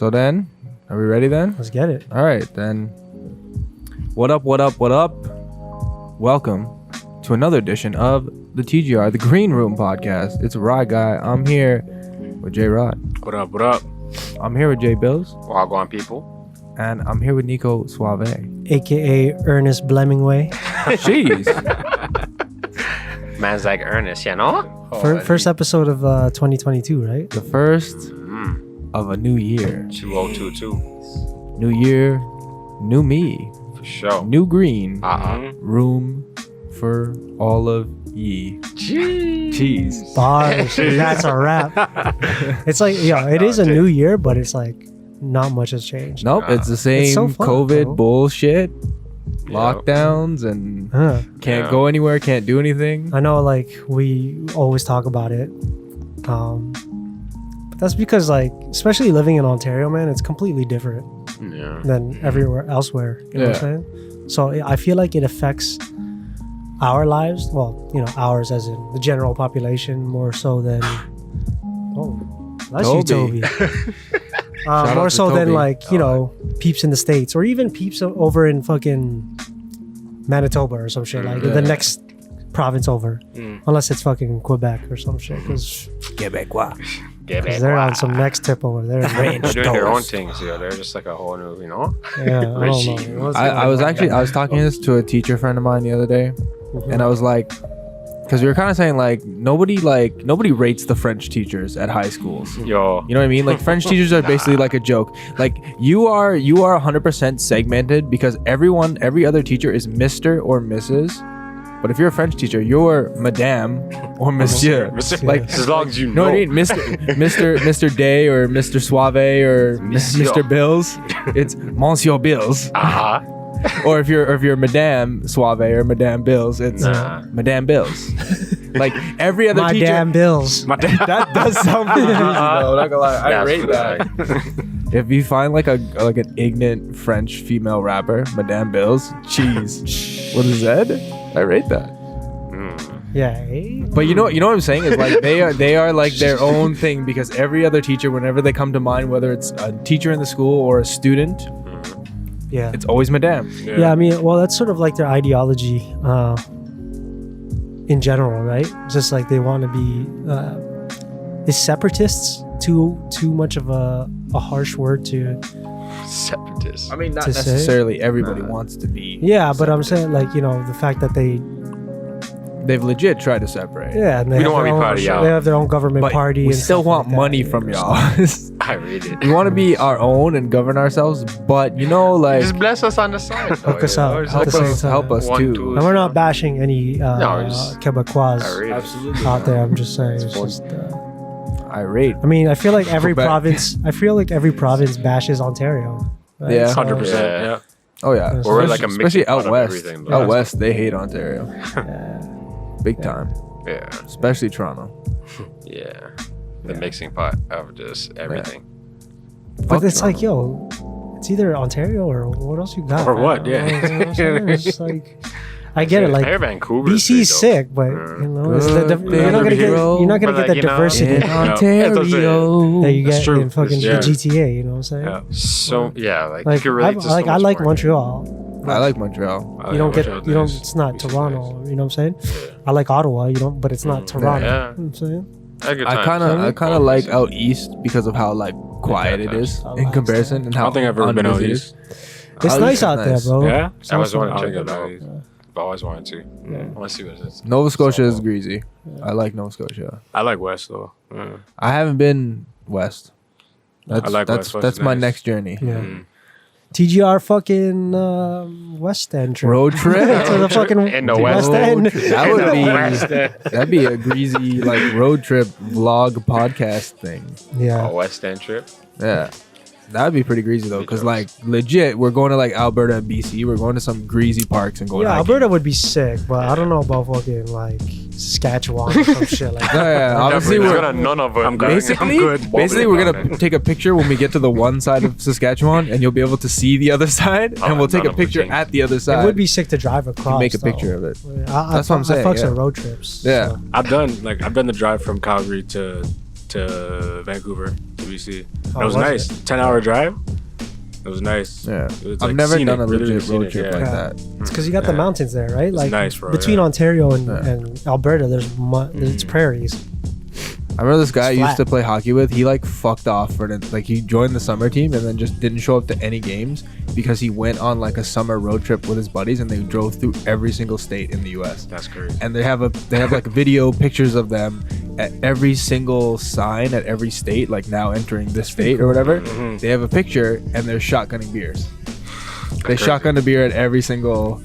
So then, are we ready then? Let's get it. All right, then. What up? Welcome to another edition of the TGR, the Green Room Podcast. It's Rod Guy. I'm here with J Rod. What up? I'm here with J Bills. Wagwan people. And I'm here with Nico Suave. AKA Ernest Blemingway. Jeez. Man's like Ernest, you know? First episode of 2022, right? The first of a new year. 2022. New year, new me. For sure. New green. Room for all of ye. Jeez. Bars. That's a wrap. It's like, it is a new year, but it's like not much has changed. Nope, it's the same It's so fun, COVID bro. bullshit. Lockdowns and can't go anywhere, can't do anything. I know, like, we always talk about it. But that's because, like, especially living in Ontario, man, it's completely different than everywhere elsewhere. You know what I'm saying? So I feel like it affects our lives. Well, ours as in the general population more so than... Oh, that's you, Toby. More so Toby. than, like, peeps in the States or even peeps over in fucking Manitoba or some shit. Like, the next province over. Unless it's fucking Quebec or some shit. Because Quebecois. they're on some next tip over there. They're doing their own things, They're just like a whole new, Yeah, I don't know. I was talking this to a teacher friend of mine the other day, and I was like, because we were kind of saying like nobody rates the French teachers at high schools. Yo. You know what I mean? Like French teachers are basically like a joke. Like you are 100% segmented because every other teacher is Mr. or Mrs. But if you're a French teacher, you're Madame or Monsieur. Like as long as you know what I mean? Mr. Day or Mr. Suave or Mr. Bills. It's Monsieur Bills. Or if you're Madame Suave or Madame Bills, it's Madame Bills. Like every other teacher. Damn bills. That does sound pretty easy though. Not gonna lie, I rate that. If you find like an ignorant French female rapper, Madame Bills, cheese. What is that? I rate that. Yeah. But you know what I'm saying is like they are like their own thing because every other teacher, whenever they come to mind, whether it's a teacher in the school or a student, it's always Madame. Yeah, I mean, well, that's sort of like their ideology in general, right? Just like they want to be is separatists too much of a harsh word to separatists. I mean, not necessarily everybody wants to be. Yeah, but I'm saying like the fact that they've legit tried to separate. Yeah, and we don't want to be part of y'all. They have their own government but party. We and still want like money from y'all. I read it. We want to be our own and govern ourselves, but like just bless us on the side. Hook us out. Help us too. And we're not bashing any Quebecois Absolutely out there. I'm just saying. It's just, irate. I mean, I feel like every province bashes Ontario. Right? Yeah, 100%. Yeah. Oh yeah. We're like a especially out west. Everything, out west, they hate Ontario. Big Yeah. time. Yeah. Especially Toronto. Yeah. The mixing pot of just everything. But it's like, it's either Ontario or what else you got? Or what? You know what I'm saying? It's like, I get it. Like Vancouver, BC's sick, but you're not gonna get the diversity in Ontario that you get in fucking the GTA. You know what I'm saying? Yeah. So like you like can relate to so much I like more. Montreal. I like Montreal. It's not Toronto. You know what I'm saying? I like Ottawa. But it's not Toronto. Yeah. You know what I'm saying? I kind of like out east because of how like quiet it is in comparison and how I don't think I've ever been out east. It's nice out there, bro. Yeah, I always awesome. wanted to check it out. I've always wanted to. I want to see what it is. Nova Scotia is greasy. I like Nova Scotia. I like West though. I haven't been west. That's my next journey. Yeah. TGR fucking West End trip. Road trip to the fucking in the West End. That'd be a greasy like road trip vlog podcast thing. Yeah. A West End trip. Yeah. That'd be pretty greasy though, because like legit, we're going to like Alberta and BC. We're going to some greasy parks and going. Yeah, hiking. Alberta would be sick, but I don't know about fucking like Saskatchewan or some shit like that. Yeah, obviously we're none of them. Basically, we're gonna take a picture when we get to the one side of Saskatchewan, and you'll be able to see the other side, and we'll take a picture at the other side. It would be sick to drive across. Make a picture of it. That's what I'm saying. I fucks with road trips. Yeah, so. I've done the drive from Calgary to to Vancouver to BC. Oh, It was nice. 10-hour drive. It was nice. Yeah. It was, I've never scenic, done a really, legit really road scenic, trip yeah. like that. It's because you got the mountains there, right? Like nice, bro, between yeah. Ontario and Alberta, it's prairies. I remember this guy I It's used to flat. play hockey with. He like fucked off for it. Like he joined the summer team and then just didn't show up to any games because he went on like a summer road trip with his buddies and they drove through every single state in the U.S. That's crazy. And they have like video pictures of them at every single sign at every state, like now entering this state or whatever. Mm-hmm. They have a picture and they're shotgunning beers. They crazy. shotgun a beer at every single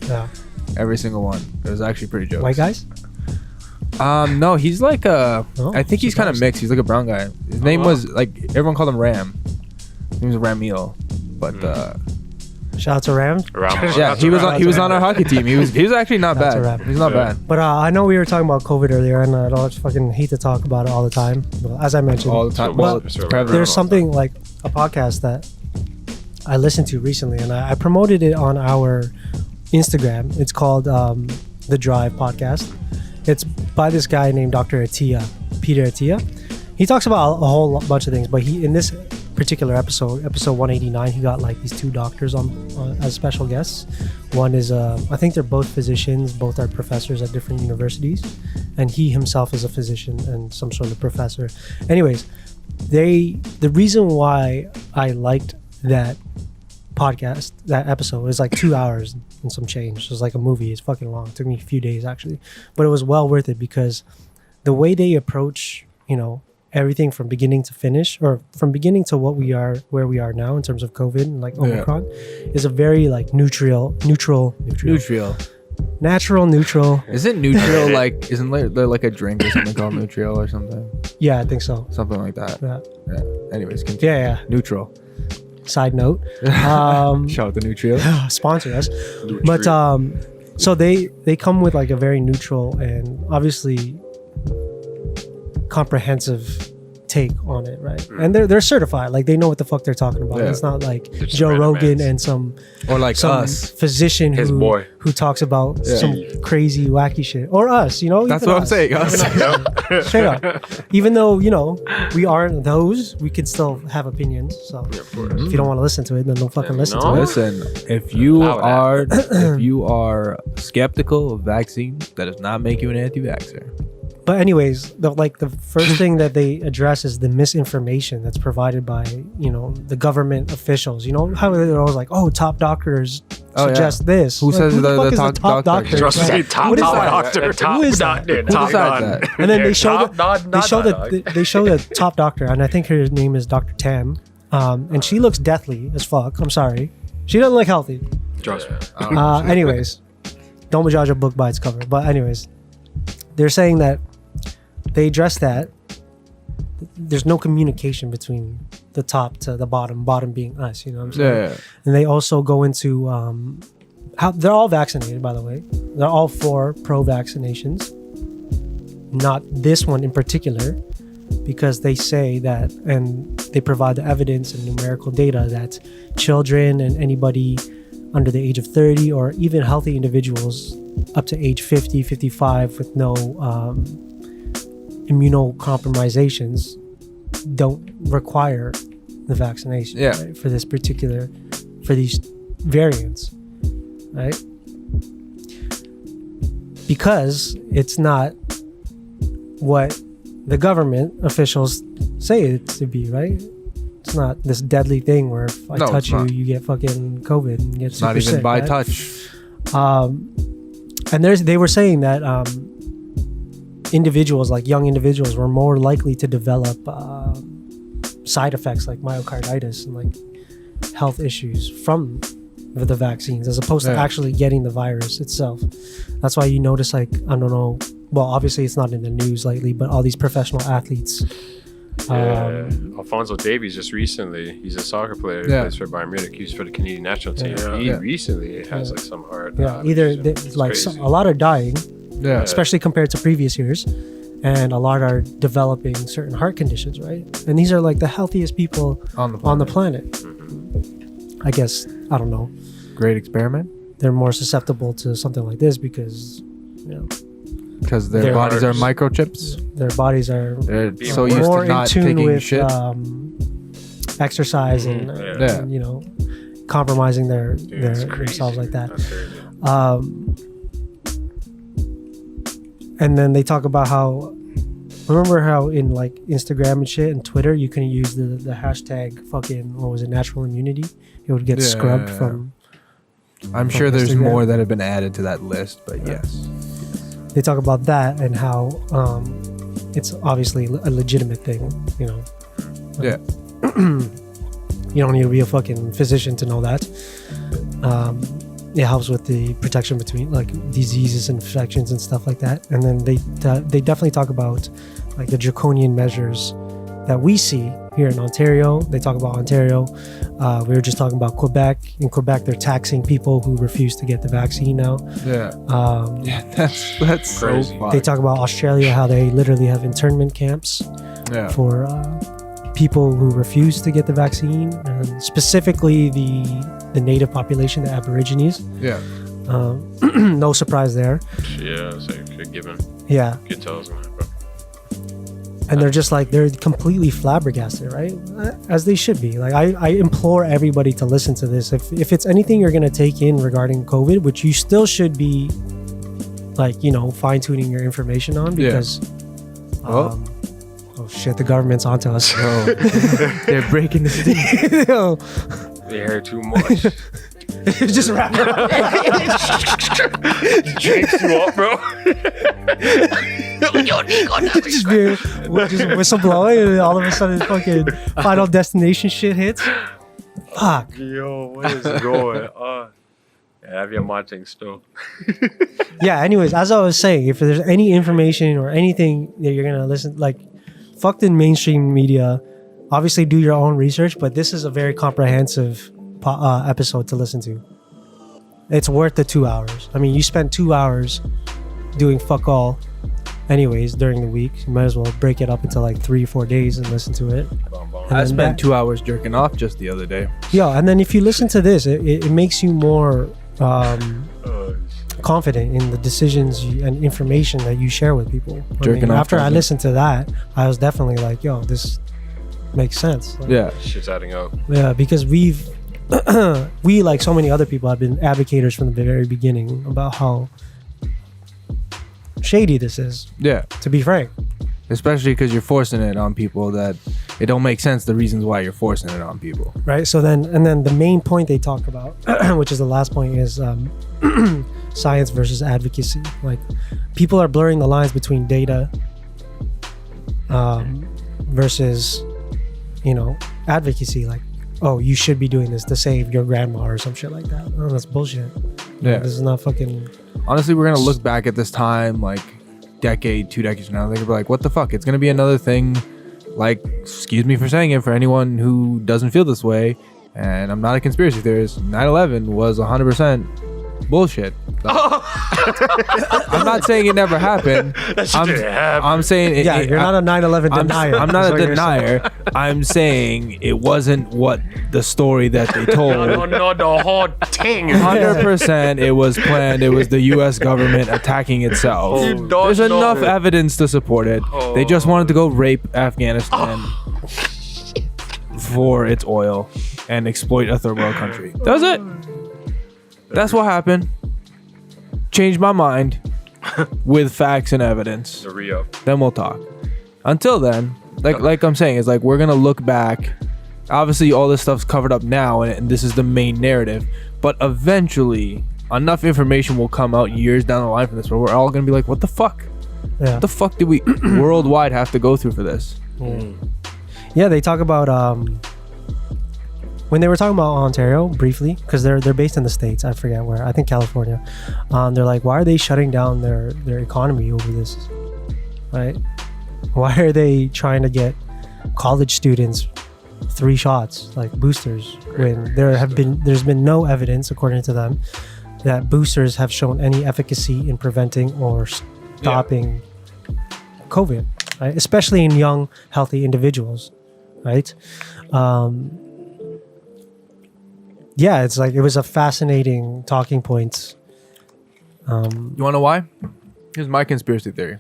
one. It was actually pretty jokes. White guys? No, he's like I think he's kind of surprised. mixed. He's like a brown guy. His name was like everyone called him Ram. His name was Ramil, but Shout out to Ram. yeah, he was on our hockey team. He was actually not That's a bad. wrap. He's not bad. But I know we were talking about COVID earlier, and I don't fucking hate to talk about it all the time. But as I mentioned, All the time. Well, Well, there's there's something like a podcast that I listened to recently, and I promoted it on our Instagram. It's called The Drive Podcast. It's by this guy named Dr. Peter Attia. He talks about a whole bunch of things, but in this particular episode 189, he got like these two doctors on as special guests. One is I think they're both physicians, both are professors at different universities, and he himself is a physician and some sort of professor. Anyways, the reason why I liked that podcast, that episode, was like 2 hours and some change. It was like a movie. It's fucking long. It took me a few days actually, but it was well worth it because the way they approach, everything from beginning to finish, or from beginning to where we are now in terms of COVID and like Omicron, is a very like natural. Neutral. Isn't neutral like? Isn't there like a drink or something called neutral or something? Yeah, I think so. Something like that. Yeah. Anyways, continue. Yeah. Neutral. Side note, Shout out to Neutral. sponsor us. But so they come with like a very neutral and obviously comprehensive take on it, right? And they're certified, like they know what the fuck they're talking about. Yeah. It's not like They're just Joe random Rogan mans. and some Or us. physician His boy. who talks about Yeah. some crazy wacky shit, or us, That's even what I'm us. saying. Us. Straight up. Even though we aren't those, we can still have opinions. So if you don't want to listen to it, then don't fucking listen to it. Listen, if you Allow are skeptical of vaccines, that does not make you an anti-vaxxer. But anyways, the first thing that they address is the misinformation that's provided by the government officials. You know how they're always like, "Oh, top doctors suggest this." Who says who the fuck is top doctor? doctor? Just say top What is doctor. that? Top Who is that? doctor. Who Top decides dog. that? And then they show Top dog, they show the top doctor, and I think her name is Dr. Tam, and she looks deathly as fuck. I'm sorry, she doesn't look healthy. Trust me. Anyways, don't judge a book by its cover. But anyways, they're saying that they address that there's no communication between the top to the bottom being us, you know what I'm saying? Yeah. And they also go into how they're all vaccinated, by the way. They're all for pro-vaccinations. Not this one in particular, because they say that, and they provide the evidence and numerical data that children and anybody under the age of 30 or even healthy individuals up to age 50, 55 with no immunocompromisations don't require the vaccination right, for these variants, right? Because it's not what the government officials say it to be, right? It's not this deadly thing where if I touch you, you get fucking COVID and get super not even sick, by right? touch. And they were saying that individuals, like young individuals, were more likely to develop side effects like myocarditis and like health issues from the vaccines as opposed to actually getting the virus itself. That's why you notice, like, I don't know, well, obviously it's not in the news lately, but all these professional athletes. Alphonso Davies just recently, he's a soccer player who plays for Bayern Munich. He's for the Canadian national team. He recently has like some heart. Either a lot are dying, especially compared to previous years, and a lot are developing certain heart conditions, right? And these are like the healthiest people on the planet. I guess, I don't know. Great experiment. They're more susceptible to something like this because, Because their bodies are microchips. Their bodies are so used more to not in tune taking with shit. Exercise and you know, compromising themselves like that. And then they talk about how, remember how in like Instagram and shit and Twitter you couldn't use the hashtag fucking, what was it, natural immunity? It would get scrubbed from. I'm sure there's Instagram. more that have been added to that list, but yes. They talk about that and how it's obviously a legitimate thing, you know. Yeah. You don't need to be a fucking physician to know that. It helps with the protection between like diseases, infections, and stuff like that. And then they definitely talk about like the draconian measures that we see here in Ontario. They talk about Ontario. We were just talking about Quebec. In Quebec, they're taxing people who refuse to get the vaccine now. Yeah. That's so crazy. funny. They talk about Australia, how they literally have internment camps for people who refuse to get the vaccine, and specifically the native population, the Aborigines. Yeah. No surprise there. Yeah, it's like a given. Yeah. Good tells on that, bro. And they're just like, they're completely flabbergasted, right? As they should be. Like, I implore everybody to listen to this. If it's anything you're going to take in regarding COVID, which you still should be, like, you know, fine-tuning your information on, because oh shit, the government's onto us. They're breaking the steam. They heard too much. Just wrap it up. Drinks you up, bro. just whistleblowing, and all of a sudden fucking Final Destination shit hits. Fuck. Yo, what is going on? Yeah, have your watching still. Yeah, anyways, as I was saying, if there's any information or anything that you're gonna listen, like, fuck the mainstream media. Obviously do your own research, but this is a very comprehensive episode to listen to. It's worth the 2 hours. I mean, you spend 2 hours doing fuck all anyways during the week. You might as well break it up into like 3-4 days and listen to it. I spent 2 hours jerking off just the other day. Yeah, and then if you listen to this, it makes you more confident in the decisions and information that you share with people. After I listened to that, I was definitely like, yo, this makes sense. Like, yeah. Shit's adding up. Yeah, because we, like so many other people, have been advocates from the very beginning about how shady this is. Yeah. To be frank. Especially because you're forcing it on people that it don't make sense, the reasons why you're forcing it on people. Right. So then the main point they talk about, which is the last point, is science versus advocacy. Like, people are blurring the lines between data versus, you know, advocacy. Like, oh, you should be doing this to save your grandma or some shit like that. Oh, that's bullshit. Yeah. This is not fucking. Honestly, we're gonna look back at this time like decade, 2 decades from now. They're gonna be like, what the fuck? It's gonna be another thing. Like, excuse me for saying it, for anyone who doesn't feel this way, and I'm not a conspiracy theorist, 9/11 was 100% bullshit. I'm not saying it never happened. I'm saying Yeah, you're not a 9/11 denier. I'm not a denier. I'm saying it wasn't what the story that they told. No, the whole thing. 100% it was planned. It was the U.S. government attacking itself. There's enough evidence to support it. They just wanted to go rape Afghanistan for its oil and exploit a third world country. That was it. That's what happened. Changed my mind with facts and evidence. The re-up. Then we'll talk. Until then, like I'm saying, it's like we're gonna look back. Obviously, all this stuff's covered up now, and this is the main narrative. But eventually, enough information will come out years down the line from this, where we're all gonna be like, "What the fuck? Yeah. What the fuck did we worldwide have to go through for this?" Yeah, they talk about when they were talking about Ontario briefly, because they're based in the States. I forget where. I think California. They're like, why are they shutting down their economy over this? Right? Why are they trying to get college students 3 shots, like boosters, when there's been no evidence, according to them, that boosters have shown any efficacy in preventing or stopping COVID, right? Especially in young, healthy individuals, right? Yeah, it's like, it was a fascinating talking point. You wanna know why? Here's my conspiracy theory.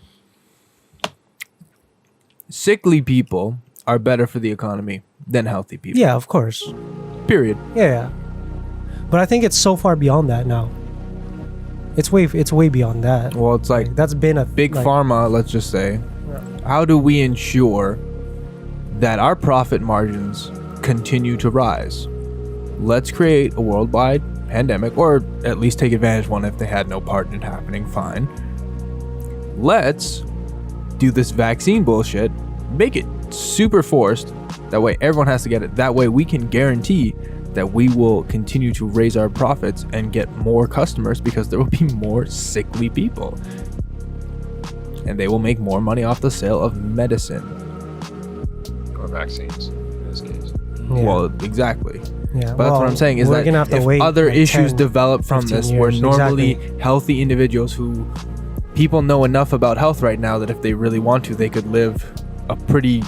Sickly people are better for the economy than healthy people. Yeah, of course. Period. Yeah. But I think it's so far beyond that now. It's way beyond that. Well, it's like that's been a big pharma, let's just say. How do we ensure that our profit margins continue to rise? Let's create a worldwide pandemic, or at least take advantage of one if they had no part in it happening. Fine. Let's do this vaccine bullshit. Make it super forced. That way everyone has to get it. That way we can guarantee that we will continue to raise our profits and get more customers, because there will be more sickly people. And they will make more money off the sale of medicine. Or vaccines, in this case. Yeah. Well, exactly. Yeah, but that's what I'm saying is that if other issues develop from this, where normally healthy individuals who people know enough about health right now that if they really want to, they could live a pretty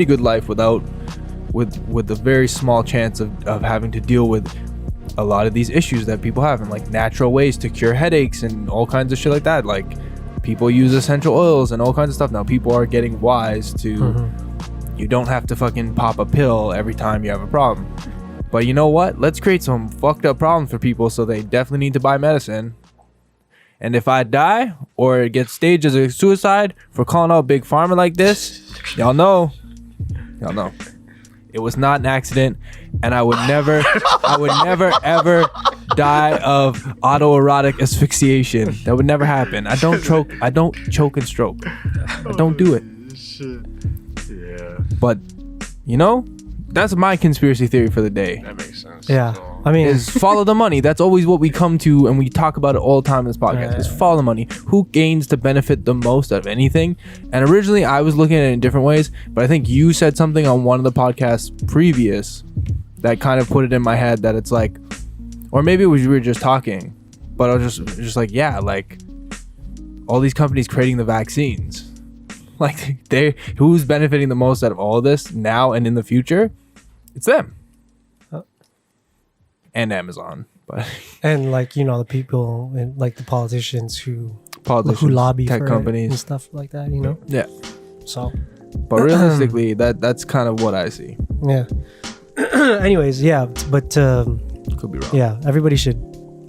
good life with a very small chance of having to deal with a lot of these issues that people have, and like natural ways to cure headaches and all kinds of shit like that. Like people use essential oils and all kinds of stuff now. People are getting wise to you don't have to fucking pop a pill every time you have a problem. But you know what? Let's create some fucked up problems for people so they definitely need to buy medicine. And if I die or it gets staged as a suicide for calling out Big Pharma like this, y'all know. It was not an accident, and I would never ever die of autoerotic asphyxiation. That would never happen. I don't choke and stroke. I don't do it. Yeah. But, you know, that's my conspiracy theory for the day. That makes sense. Yeah. So, I mean, is follow the money. That's always what we come to, and we talk about it all the time in this podcast. Is follow the money. Who gains to benefit the most out of anything? And originally, I was looking at it in different ways, but I think you said something on one of the podcasts previous that kind of put it in my head that it's like, or maybe we were just talking, but I was just like, yeah, like all these companies creating the vaccines, like who's benefiting the most out of all of this now and in the future? It's them. And Amazon, but and like, you know, the people and like the politicians who lobby tech for companies and stuff like that, you know. Yeah. So, but realistically, that's kind of what I see. Yeah. Anyways, yeah, but Could be wrong. yeah, everybody should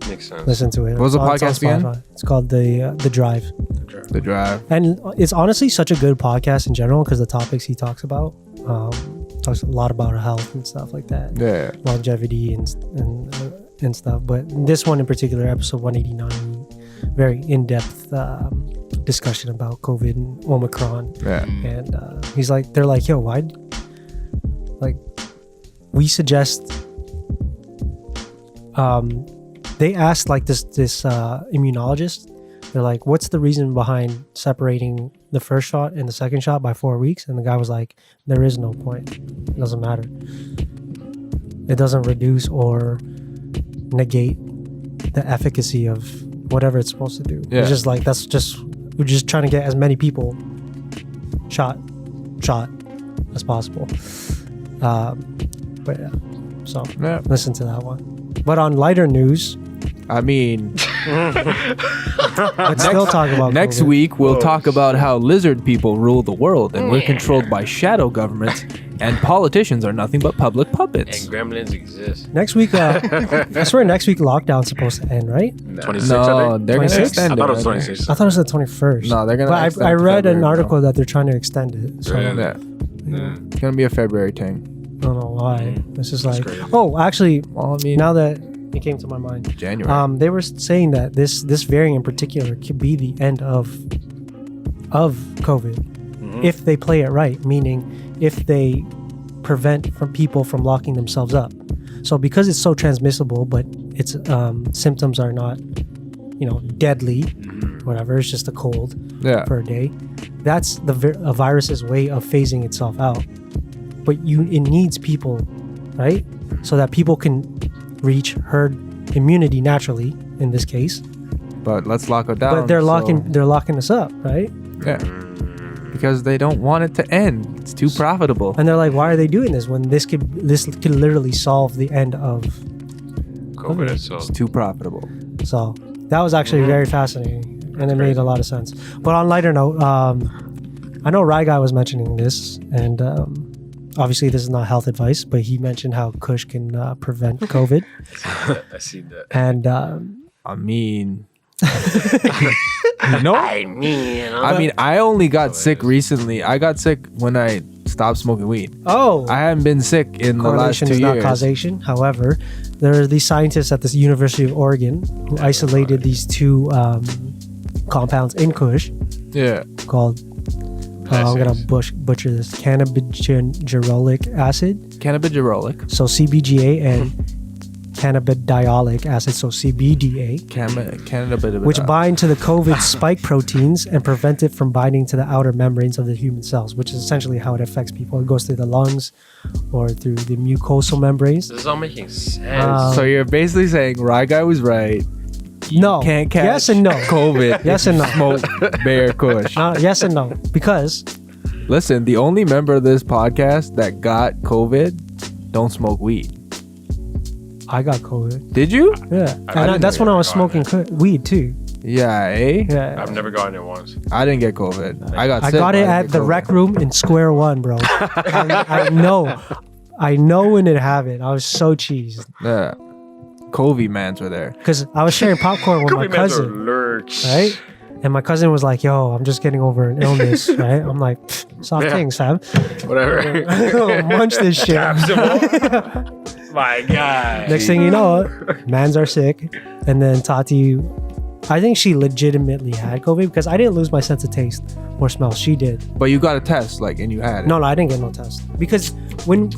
makes sense. listen to it. What was the It's on podcast again? Spotify. It's called the Drive, The Drive. and it's honestly such a good podcast in general because the topics he talks about. Talks a lot about health and stuff like that. Yeah. Longevity and stuff. But this one in particular, episode 189, very in-depth discussion about COVID and Omicron. Yeah. And they're like, yo, why? Like, we suggest. They asked like this immunologist. They're like, what's the reason behind separating the first shot and the second shot by 4 weeks? And the guy was like, there is no point. It doesn't matter. It doesn't reduce or negate the efficacy of whatever it's supposed to do. Yeah. It's just like, we're just trying to get as many people shot as possible. But yeah, so Yeah. listen to that one. But on lighter news, I mean, let's still talk about next COVID. week we'll talk about how lizard people rule the world, and we're controlled by shadow governments, and politicians are nothing but public puppets. And gremlins exist. Next week, I swear next week lockdown's supposed to end, right? 26, No, I think. they're gonna 26? extend I thought it was I think. 26. I thought it was the 21st. No, they're gonna But extend I to read an February, article that they're trying to extend it. So Really? Yeah, Yeah. it's gonna be a February thing. I don't know why. It's just like, crazy. oh, actually, Well, I mean, now that it came to my mind, January. they were saying that this variant in particular could be the end of COVID if they play it right, meaning if they prevent from people from locking themselves up. So because it's so transmissible, but its symptoms are not, deadly, whatever. It's just a cold Yeah. for a day. That's a virus's way of phasing itself out. But it needs people, right? So that people can reach herd immunity naturally in this case. But let's lock it down. But they're locking us up, right? Yeah. Because they don't want it to end. It's too profitable. And they're like, why are they doing this when this could literally solve the end of COVID itself. It's too profitable. So that was actually very fascinating. and it made a lot of sense. But on lighter note, I know Rye Guy was mentioning this, and obviously this is not health advice, but he mentioned how Kush can prevent COVID. I seen that. And I mean, no. I mean, I only got sick recently. I got sick when I stopped smoking weed. Oh, I haven't been sick in the last 2 years. Correlation is not causation. However, there are these scientists at the University of Oregon who isolated these two compounds in Kush. Yeah. Called I'm gonna butcher this, cannabigerolic acid. Cannabigerolic. So CBGA and cannabidiolic acid, so CBDA, which bind to the COVID spike proteins and prevent it from binding to the outer membranes of the human cells, which is essentially how it affects people. It goes through the lungs or through the mucosal membranes. This is all making sense. So you're basically saying Rye Guy was right. No. Can't catch yes and no. COVID. Yes and no. Smoke Bear Kush. Yes and no. Because listen, the only member of this podcast that got COVID don't smoke weed. I got COVID. Did you? Yeah. And that's when I was smoking weed too. Yeah, eh? Yeah. I've never gotten it once. I didn't get COVID. I got sick. I got it at the rec room in Square One, bro. I know when it happened. I was so cheesed. Yeah. COVID mans were there. Because I was sharing popcorn with my cousin. Right? And my cousin was like, yo, I'm just getting over an illness, right? I'm like, soft things, fam. Whatever. Munch this shit. My God. Next thing you know, mans are sick. And then Tati, I think she legitimately had COVID because I didn't lose my sense of taste or smell. She did. But you got a test, like, and you had it. No, I didn't get no test. Because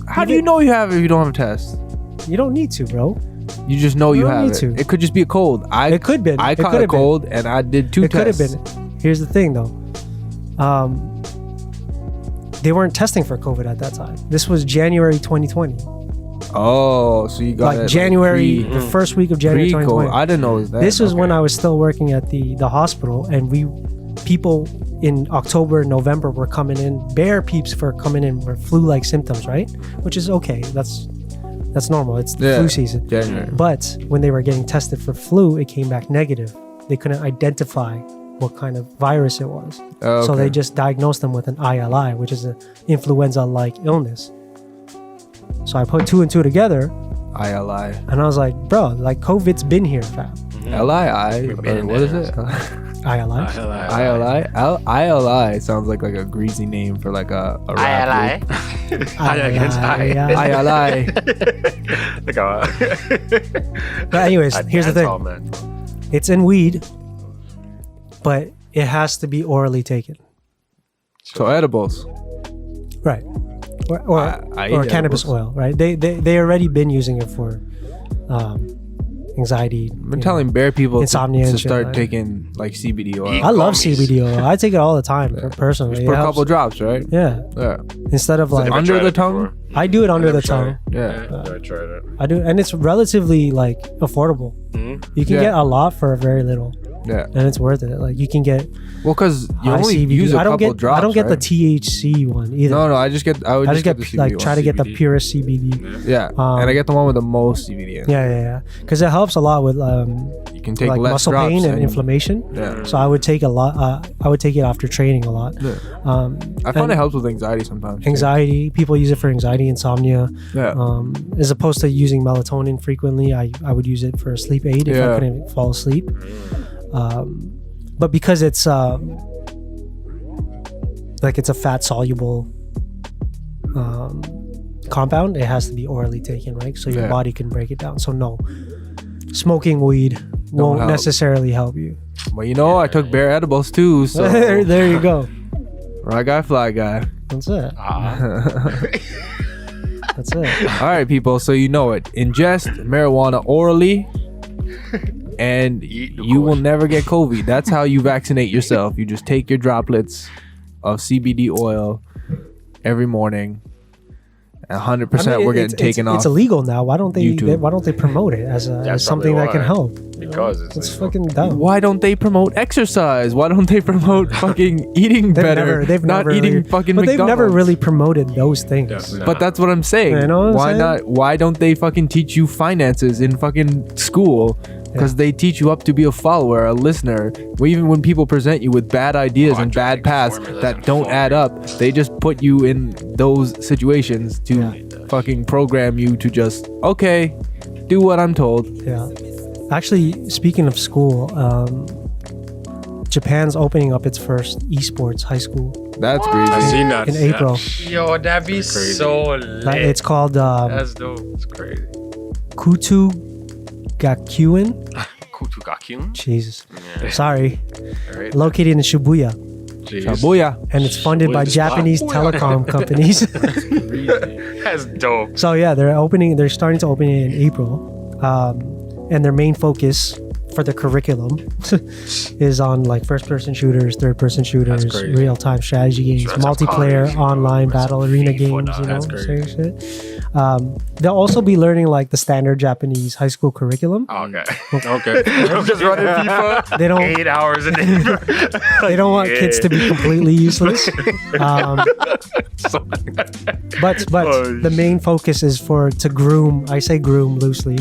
how do you know you have it if you don't have a test? You don't need to, bro. You just know you have it. To. It could just be a cold. It could have been. I caught a cold and I did 2 tests. It could have been. Here's the thing, though. They weren't testing for COVID at that time. This was January 2020. Oh, so you got like January, the first week of January 2020. I didn't know it was that. This was when I was still working at the hospital, and people in October and November were coming in, bare peeps for coming in with flu-like symptoms, right? Which is okay. That's normal. It's the flu season. January. But when they were getting tested for flu, it came back negative. They couldn't identify what kind of virus it was. Oh, okay. So they just diagnosed them with an ILI, which is an influenza-like illness. So I put 2 and 2 together. ILI. And I was like, bro, like COVID's been here, fam. LII? What is it? ILI. ILI sounds like a greasy name for like a rap group. ILI. But anyways, here's the thing. It's in weed, but it has to be orally taken. So edibles. Right. Or cannabis oil, right? They already been using it for anxiety. I've been telling bear people insomnia to start taking like CBD oil. I love CBD oil. I take it all the time personally. Just put a couple drops, right? Yeah. Instead of like under the tongue. I do it under the tongue. Yeah. I tried it. I do, and it's relatively like affordable. You can get a lot for a very little. Yeah. And it's worth it. Like you can get because you only use a couple drops. I don't get the THC one either. No, I just get the CBD like try to get the purest CBD. Yeah. And I get the one with the most CBD in it. Yeah. Because it helps a lot with you can take like less muscle drops pain and inflammation. Yeah. So I would take a lot. I would take it after training a lot. Yeah. I find it helps with anxiety sometimes. Anxiety. People use it for anxiety, insomnia. Yeah. As opposed to using melatonin frequently, I would use it for a sleep aid if I couldn't fall asleep. But because it's like it's a fat soluble compound, it has to be orally taken, right? So your body can break it down. So no, smoking weed won't necessarily help you. Well, I took bear edibles too. So there you go. Right guy, fly guy. That's it. That's it. All right, people. So ingest marijuana orally. And you will never get COVID. That's how you vaccinate yourself. You just take your droplets of CBD oil every morning. 100% we're getting taken off. It's illegal now. Why don't they? YouTube. Why don't they promote it as something that can help? Because it's fucking dumb. Why don't they promote exercise? Why don't they promote fucking eating better? Eating fucking McDonald's. They've never really promoted those things. But that's what I'm saying. You know what I'm saying? Why don't they fucking teach you finances in fucking school because they teach you up to be a follower, a listener. Even when people present you with bad ideas and bad paths that don't add up, they just put you in those situations to fucking program you to just, okay, do what I'm told. Yeah. Actually, speaking of school, Japan's opening up its first esports high school. That's crazy. I seen that in April. Yo, that'd be so lit. It's called That's dope. It's crazy. Kutu Gakuin. Kutugakyun? Jesus. Yeah. Sorry. Right. Located in Shibuya. Shabuya. And it's funded by Japanese telecom companies. That's dope. So yeah, they're starting to open it in April. And their main focus for the curriculum is on like first-person shooters, third-person shooters, real-time strategy games, multiplayer, online battle arena games, you know, same shit. They'll also be learning like the standard Japanese high school curriculum. Okay. Okay. Just running FIFA. They don't 8 hours a day. they don't want kids to be completely useless. But the main focus is to groom. I say groom loosely,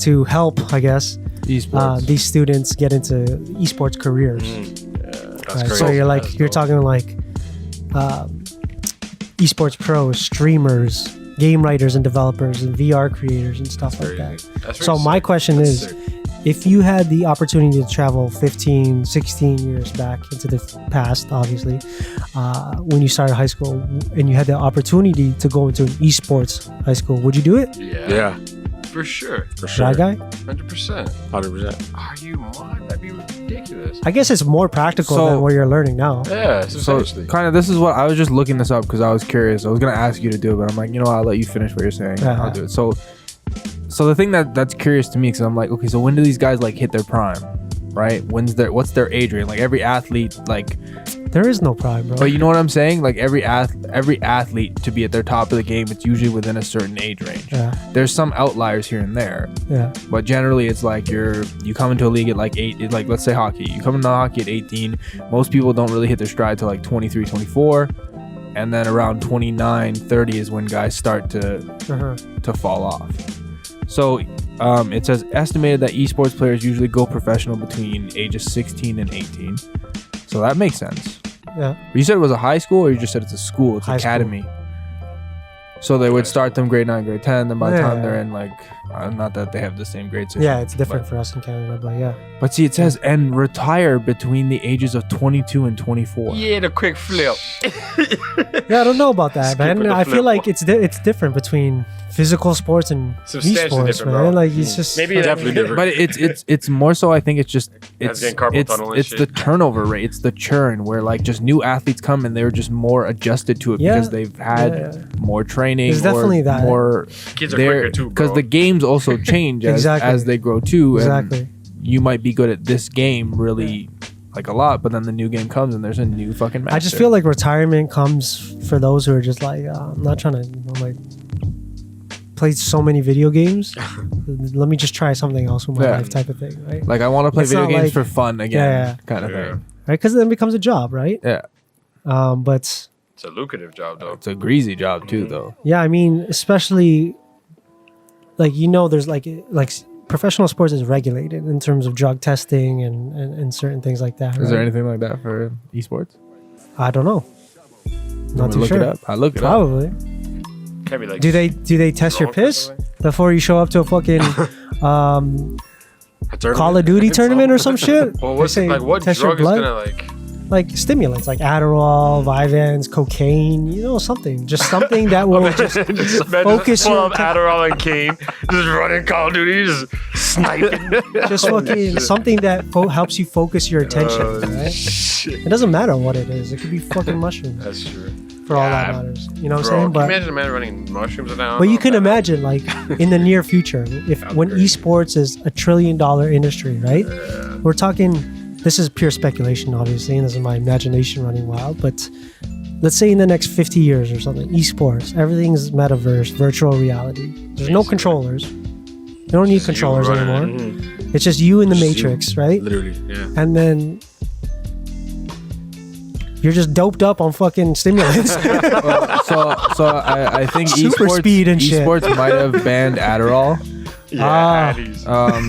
to help, I guess, these students get into esports careers. That's crazy. So you're talking like esports pros, streamers, game writers and developers, and VR creators and stuff like that. So my question is, if you had the opportunity to travel 15, 16 years back into the past, obviously, when you started high school, and you had the opportunity to go into an esports high school, would you do it? Yeah. For sure. Shy guy? 100%. 100%. Are you mad? That'd be ridiculous. I guess it's more practical So- than what you're learning now. Yeah, So substantially. kind of, this is what I was just looking this up because I was curious. I was gonna ask you to do it, but I'm like, you know what, I'll let you finish what you're saying. I'll do it. So the thing that's curious to me, because I'm like, okay, so when do these guys like hit their prime, right? What's their age range? Like every athlete, like, There is no prime, bro. but you know what I'm saying? Like every athlete to be at their top of the game, it's usually within a certain age range. Yeah. There's some outliers here and there, Yeah. but generally it's like you come into a league at like 8, like let's say hockey. You come into hockey at 18. Most people don't really hit their stride till like 23, 24. And then around 29, 30 is when guys start to fall off. So it says estimated that esports players usually go professional between ages 16 and 18. So that makes sense. Yeah. You said it was a high school, or you just said it's a school? It's High academy. So they would start them grade 9, grade 10. Then by the time Yeah. they're in like, not that they have the same grade system. Yeah, it's different for us in Canada, but yeah. But see, it says and retire between the ages of 22 and 24. Yeah, the quick flip. Yeah, I don't know about that, man. the I feel flip. like it's different between physical sports and Substantially esports, different, man. bro. Like it's just Maybe It's definitely different. But it's more so. I think it's just it's getting carpal tunnel and it's the shit. turnover rate. It's the churn where like just new athletes come and they're just more adjusted to it Yeah. because they've had more training. There's definitely or that. more. Kids are quicker too, because bro. the games also change Exactly. as they grow too. Exactly. And you might be good at this game really like a lot, but then the new game comes and there's a new fucking master. I just feel like retirement comes for those who are just like I'm not trying to like play so many video games. Let me just try something else with my life, type of thing, right? like I want to play It's video not games like- for fun again, Yeah. kind of Yeah. thing. Right? Because then it becomes a job, right? Yeah, But It's a lucrative job, though. it's a greasy job too, though. yeah, I mean, especially like there's like professional sports is regulated in terms of drug testing and certain things like that. Is there right? anything like that for esports? I don't know. Not too look sure. it up. I look it up. Probably. Can't be like. Do they test your drunk or piss something? before you show up to a fucking Call of Duty tournament or some shit? Well, They what's say what test your drug is blood? gonna Like stimulants, like Adderall, Vyvanse, cocaine, something. Just something that will just focus full your of Adderall and cane, just running Call of Duty, just sniping. just fucking something that helps you focus your attention, right? Shit. It doesn't matter what it is. It could be fucking mushrooms That's true. for all that Yeah, matters. You know what I'm Bro, saying? can you But imagine a man running mushrooms down? you can imagine, like in the near future, when great. esports is $1 trillion industry, right? We're talking. This is pure speculation, obviously, and this is my imagination running wild. But let's say in the next 50 years or something, esports, everything's metaverse, virtual reality. There's no controllers. You don't need controllers anymore. It's just you in the Matrix, right? Literally, yeah. And then you're just doped up on fucking stimulants. So I think Super esports, speed and shit. esports might have banned Adderall Yeah, Addies.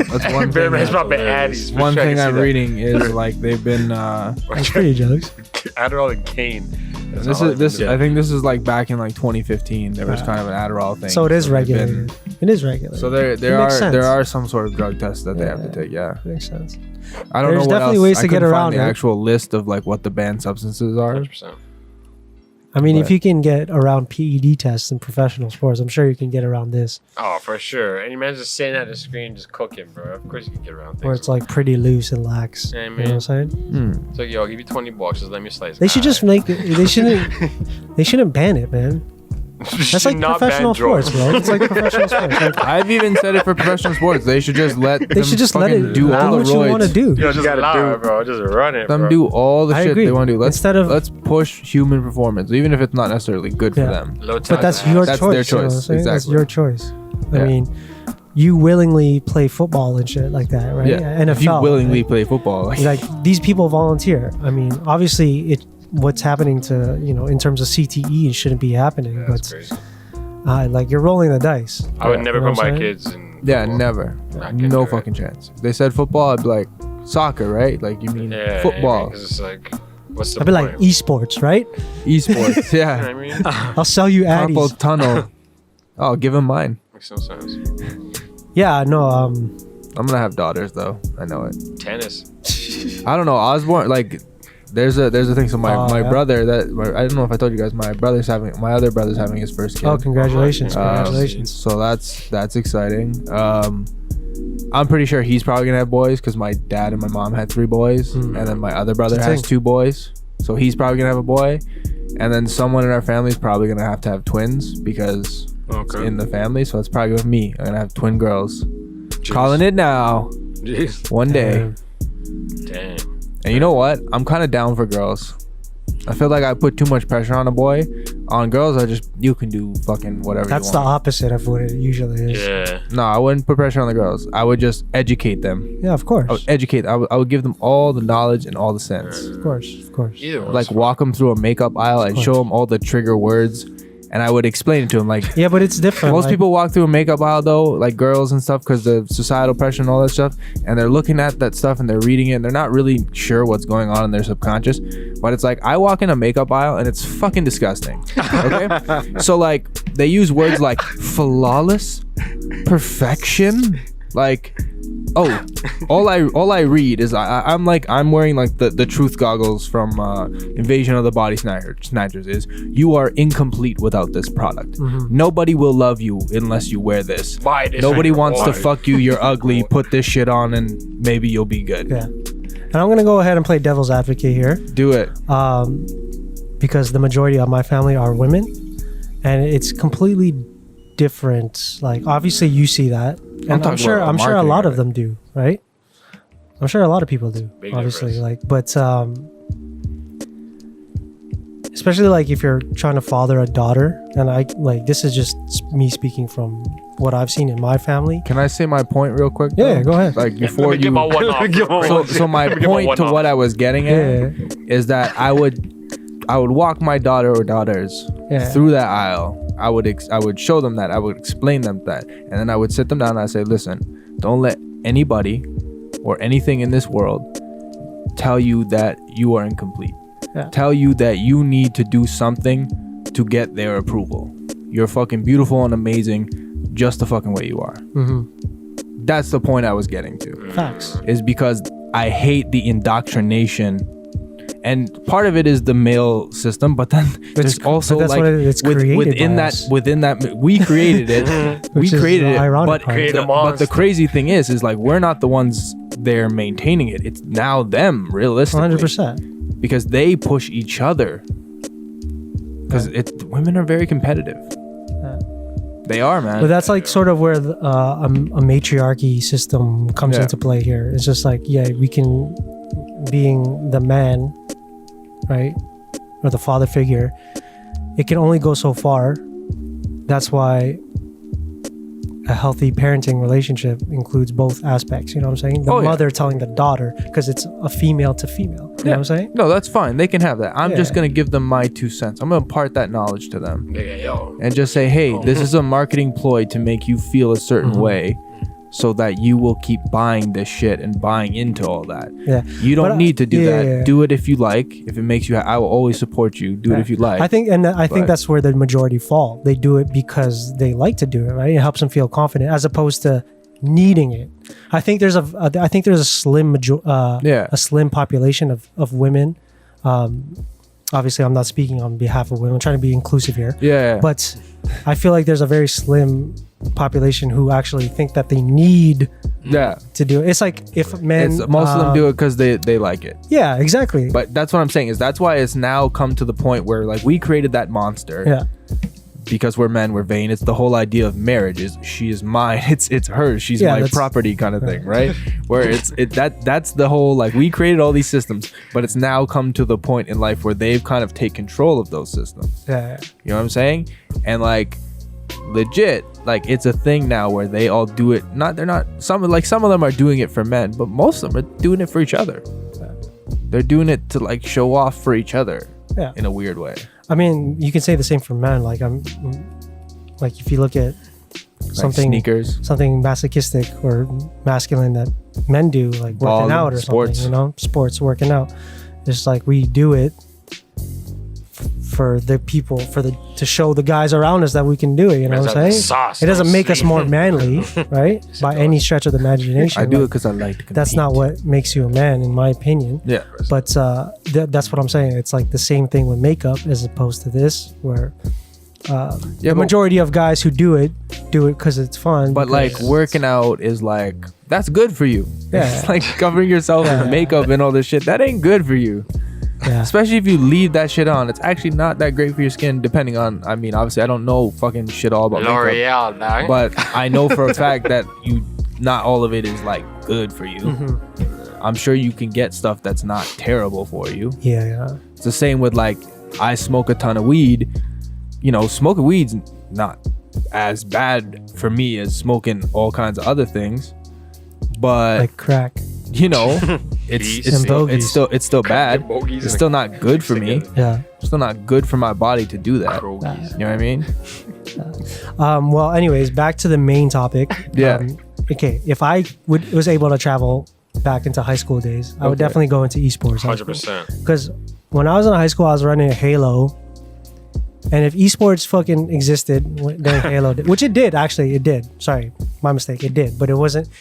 That's one Bear thing. man's about Addies. One thing I'm reading is like they've been. That's pretty jokes. Adderall and cane. I think this is like back in like 2015. There was kind of an Adderall thing. So it is regulated. It is regulated. So there are some sort of drug tests that they have to take. Yeah, makes sense. I don't know. There's what definitely else. ways to I get couldn't around find the it. actual list of like what the banned substances are. 100%. I mean, But- if you can get around PED tests in professional sports, I'm sure you can get around this, Oh, for sure. And your man's just sitting at the screen, just cooking, bro. Of course you can get around things. where it's like pretty loose and lax. Yeah, You know man. what I'm saying? It's like, yo, I'll give you $20. Just let me slice. They should just make it. They shouldn't ban it, man. That's like professional sports, bro. It's like professional sports. Like, I've even said it for professional sports. They should just let. they should just let it do all the what you want to roids. do. Yo, just gotta allow do- it, bro. Just run it, Them bro. do all the I shit agree. they want to do. Let's push human performance, even if it's not necessarily good for Yeah. them. Low But that's tolerance. your That's choice. their You know what I'm choice, saying? That's exactly. your choice. I Yeah. mean, you willingly play football and shit like that, right? Yeah, NFL. if you willingly like, play football, like these people volunteer. I mean, obviously, what's happening to in terms of CTE, it shouldn't be happening. Yeah, but that's crazy. like you're rolling the dice. I would never You know put what my I'm kids in. yeah, football. never, Not gonna no do it. fucking chance. If they said football, I'd be like soccer, right? Like you mean Yeah, football, because it's like, what's the I'd be point? like esports, right? esports, You know yeah. what I mean? I'll sell you Carpal addies. tunnel. Oh, give him mine. Makes no sense. Yeah, no. I'm gonna have daughters though. I know it. Tennis. I don't know. Osborne, like, there's a thing. So my Yeah. brother I don't know if I told you guys. My other brother's having his first kid. Oh, congratulations! Um, Congratulations. So that's exciting. I'm pretty sure he's probably gonna have boys because my dad and my mom had 3 boys, and then my other brother has That's 2 boys. So he's probably gonna have a boy, and then someone in our family is probably gonna have twins because it's in the family. So it's probably with me. I'm gonna have twin girls. Calling it now. Jeez. One day. Damn. And you know what? I'm kind of down for girls. I feel like I put too much pressure on a boy. On girls, you can do fucking whatever That's you the want. opposite of what it usually is. Yeah. No, I wouldn't put pressure on the girls. I would just educate them. Yeah, of course. I would educate. I would give them all the knowledge and all the sense. Of course. Of course. Either one. Like walk them through a makeup aisle and show them all the trigger words, and I would explain it to them. Like Yeah, but it's different. most like, people walk through a makeup aisle though, like girls and stuff, because the societal pressure and all that stuff, and they're looking at that stuff and they're reading it and they're not really sure what's going on in their subconscious. But it's like I walk in a makeup aisle and it's fucking disgusting. Okay, so like they use words like flawless, perfection, like. Oh, all I read is I'm wearing like the truth goggles from Invasion of the Body Snatchers. Is you are incomplete without this product. Nobody will love you unless you wear this. Buy this. Nobody wants to Why? fuck you. You're ugly. Put this shit on and maybe you'll be good. Yeah. And I'm gonna go ahead and play devil's advocate here, Do it. because the majority of my family are women, and it's completely different. Like obviously you see that, and I'm talking sure about a lot marketing, of them do, right? I'm sure a lot of people do, Big obviously. difference. Like, but especially like if you're trying to father a daughter, and I like this is just me speaking from what I've seen in my family. Can I say my point real quick? Yeah, though? go ahead. Like before Let me get my you. one off. Give my bro. So my Let me get my point one to off. what I was getting at Yeah, is that I would walk my daughter or daughters Yeah. through that aisle. I would show them that. I would explain them that, and then I would sit them down and I say, listen, don't let anybody or anything in this world tell you that you are incomplete. Yeah. Tell you that you need to do something to get their approval. You're fucking beautiful and amazing just the fucking way you are. That's the point I was getting to. facts. Is because I hate the indoctrination, and part of it is the male system, but then there's also but that's like what it's created within by that us. we created it. We Which is created the it, ironic but part. Create a but the monster. crazy thing is like we're not the ones there maintaining it. It's now them, realistically, 100%. because they push each other. Because women are very competitive. They are, man. But that's like sort of where a matriarchy system comes Yeah. into play here. It's just like, yeah, we can, being the man, right, or the father figure, it can only go so far. That's why a healthy parenting relationship includes both aspects. You know what I'm saying? The Oh, yeah. mother telling the daughter, because it's a female to female. You know what I'm saying? No, that's fine. They can have that. I'm just Yeah. gonna give them my 2 cents. I'm gonna impart that knowledge to them Nigga, yo. and just say, hey, this is a marketing ploy to make you feel a certain way. so that you will keep buying this shit and buying into all that. Yeah. You don't need to do that. Yeah. Do it if you like. If it makes you, I will always support you. Do it if you like. I think that's where the majority fall. They do it because they like to do it, right? It helps them feel confident, as opposed to needing it. I think there's a slim a slim population of women. Obviously, I'm not speaking on behalf of women. I'm trying to be inclusive here. Yeah. But I feel like there's a very slim population who actually think that they need to do it. It's like if men... most of them do it because they like it. Yeah, exactly. But that's what I'm saying, is that's why it's now come to the point where like we created that monster. Yeah. Because we're men, we're vain. It's the whole idea of marriage is she is mine. It's hers. She's my property kind of thing, right? Where that's the whole, like, we created all these systems, but it's now come to the point in life where they've kind of take control of those systems. Yeah. You know what I'm saying? And like legit, like it's a thing now where they all do it. Some of them are doing it for men, but most of them are doing it for each other. They're doing it to like show off for each other. Yeah. In a weird way. I mean, you can say the same for men. Like like if you look at something like sneakers, something masochistic or masculine that men do, like working out or sports. Something, you know, sports, working out. It's like we do it for the people, to show the guys around us that we can do it. You know what I'm saying? It doesn't make us more manly, right? By any stretch of the imagination. I do it because I like to compete. That's not what makes you a man, in my opinion. Yeah. But that's what I'm saying. It's like the same thing with makeup as opposed to this, where the majority of guys who do it because it's fun. But like working out is like, that's good for you. Yeah. It's like covering yourself in makeup and all this shit. That ain't good for you. Yeah. Especially if you leave that shit on. It's actually not that great for your skin, depending on, I mean, obviously I don't know fucking shit all about L'Oreal, makeup, but I know for a fact that not all of it is like good for you. Mm-hmm. I'm sure you can get stuff that's not terrible for you. Yeah. It's the same with like, I smoke a ton of weed. You know, smoking weed's not as bad for me as smoking all kinds of other things, but like crack. You know, it's still bad. It's still not good for me. Yeah. It's still not good for my body to do that. You know what I mean? Well, anyways, back to the main topic. Yeah. Okay, if I was able to travel back into high school days, I would definitely go into esports. 100%. Because when I was in high school, I was running a Halo. And if esports fucking existed during Halo, which it did, actually, it did. Sorry, my mistake. It did, but it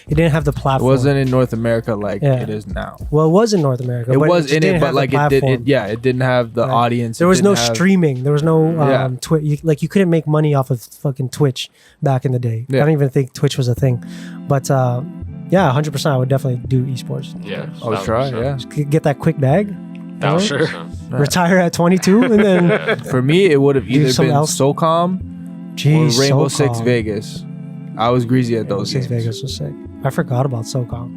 didn't have the platform. It wasn't in North America like it is now. Well, it was in North America. It was in it, but like it didn't have the audience. There was no streaming. There was no Twitch. You couldn't make money off of fucking Twitch back in the day. I don't even think Twitch was a thing. But 100%, I would definitely do esports. Yeah, I would try. Yeah, just get that quick bag. Sure. Retire at 22 and then for me it would have either been SOCOM or Rainbow Six Vegas. I was greasy at those games. Vegas was sick. I forgot about SOCOM.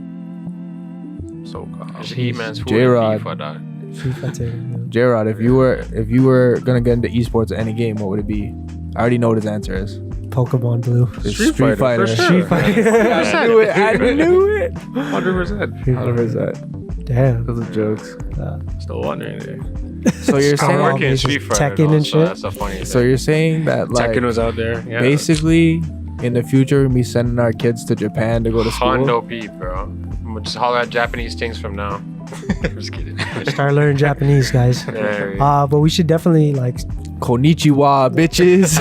J-Rod. FIFA too. J-Rod, if you were gonna get into esports at any game, what would it be? I already know what his answer is. Pokemon Blue. Street Fighter. Street Fighter. I knew it. 100%. Damn. Those are jokes. Still wondering. So you're saying working in Street Fighter Tekken and shit. That's so funny. So you're saying that like Tekken was out there. Yeah. Basically, in the future, we sending our kids to Japan to go to school. Hondo P, bro. We'll just holler at Japanese things from now. Just kidding. Start learning Japanese, guys. But we should definitely like konnichiwa, bitches.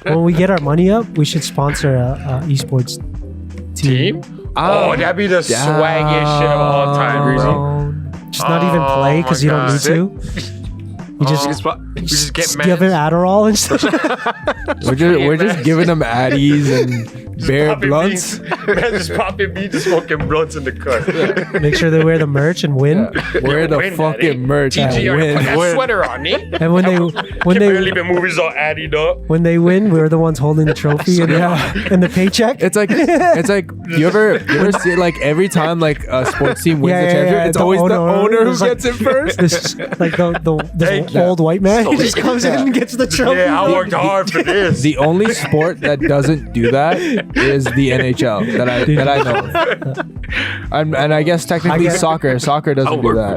When we get our money up, we should sponsor a esports team. Oh, that'd be the swaggiest shit of all time, Breezy. Just not even play because you don't need to. You just get give it Adderall and stuff. we're just giving them Addies and bear blunts. Man, just popping beans, just smoking blunts in the car. Make sure they wear the merch and win. Wear the fucking merch and TGR, win. put that sweater on me. And when they barely been movies all addied up. When they win, we're the ones holding the trophy and the paycheck. It's like you ever see like every time like a sports team wins the championship, it's always the owner who gets it first. This like the old white man, he just comes in and gets the trophy. Yeah, I worked hard for this. The only sport that doesn't do that is the NHL that I know of. And I guess technically soccer. Soccer doesn't do that.